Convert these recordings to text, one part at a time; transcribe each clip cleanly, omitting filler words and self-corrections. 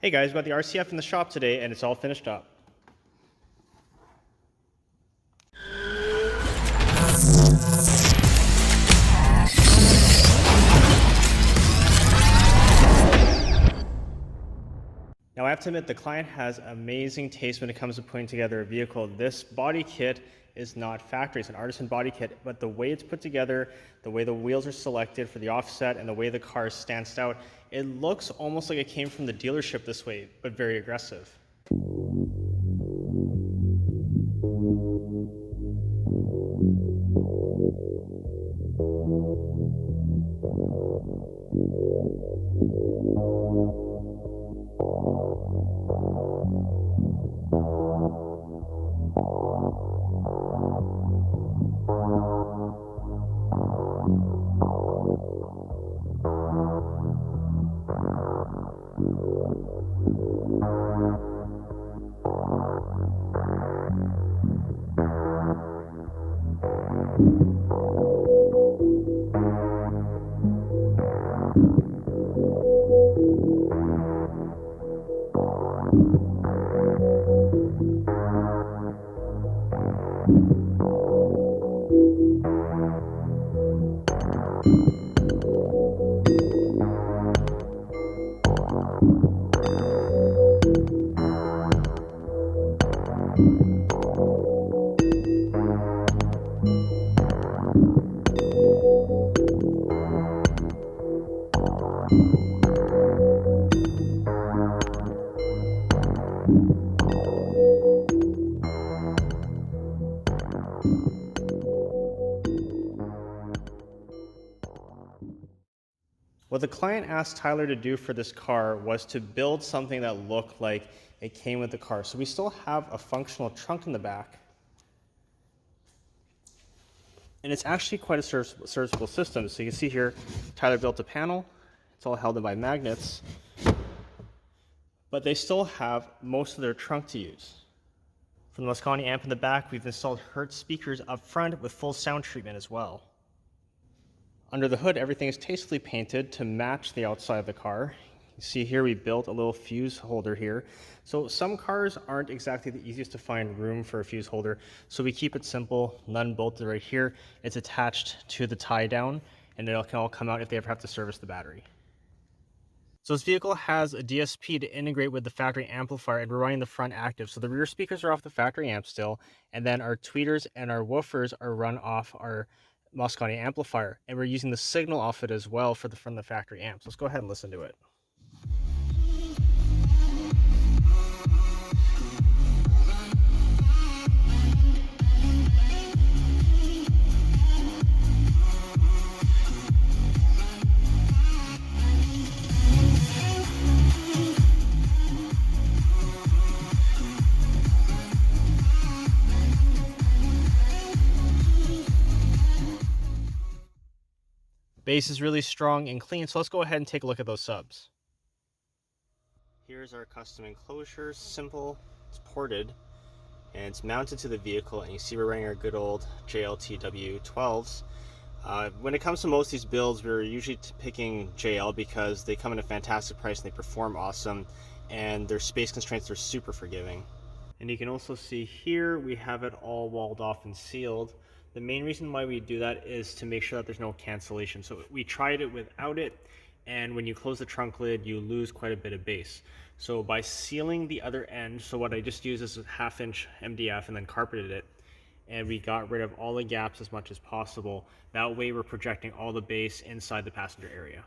Hey guys, we got the RCF in the shop today and it's all finished up. Now I have to admit the client has amazing taste when it comes to putting together a vehicle. This body kit is not factory, it's an artisan body kit, but the way it's put together, the way the wheels are selected for the offset and the way the car stands out, it looks almost like it came from the dealership this way, but very aggressive. What the client asked Tyler to do for this car was to build something that looked like it came with the car. So we still have a functional trunk in the back. And it's actually quite a serviceable system. So you can see here, Tyler built a panel. It's all held in by magnets. But they still have most of their trunk to use. For the Mosconi amp in the back, we've installed Hertz speakers up front with full sound treatment as well. Under the hood, everything is tastefully painted to match the outside of the car. You see here we built a little fuse holder here. So some cars aren't exactly the easiest to find room for a fuse holder, so we keep it simple, none bolted right here. It's attached to the tie down, and it can all come out if they ever have to service the battery. So this vehicle has a DSP to integrate with the factory amplifier, and we're running the front active. So the rear speakers are off the factory amp still, and then our tweeters and our woofers are run off our Mosconi amplifier, and we're using the signal off it as well from the factory amps. Let's go ahead and listen to it. Bass is really strong and clean, so let's go ahead and take a look at those subs. Here's our custom enclosure, simple, it's ported, and it's mounted to the vehicle, and you see we're running our good old JLTW 12s. When it comes to most of these builds, we're usually picking JL because they come in a fantastic price and they perform awesome, and their space constraints are super forgiving. And you can also see here we have it all walled off and sealed. The main reason why we do that is to make sure that there's no cancellation. So we tried it without it, and when you close the trunk lid, you lose quite a bit of bass. So by sealing the other end, so what I just used is a 1/2 inch MDF and then carpeted it, and we got rid of all the gaps as much as possible. That way we're projecting all the bass inside the passenger area.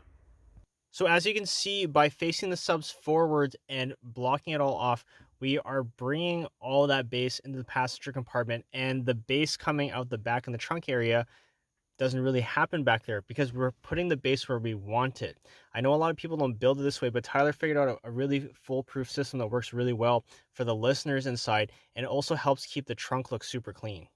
So as you can see, by facing the subs forwards and blocking it all off, we are bringing all that bass into the passenger compartment, and the bass coming out the back in the trunk area doesn't really happen back there because we're putting the bass where we want it. I know a lot of people don't build it this way, but Tyler figured out a really foolproof system that works really well for the listeners inside, and it also helps keep the trunk look super clean.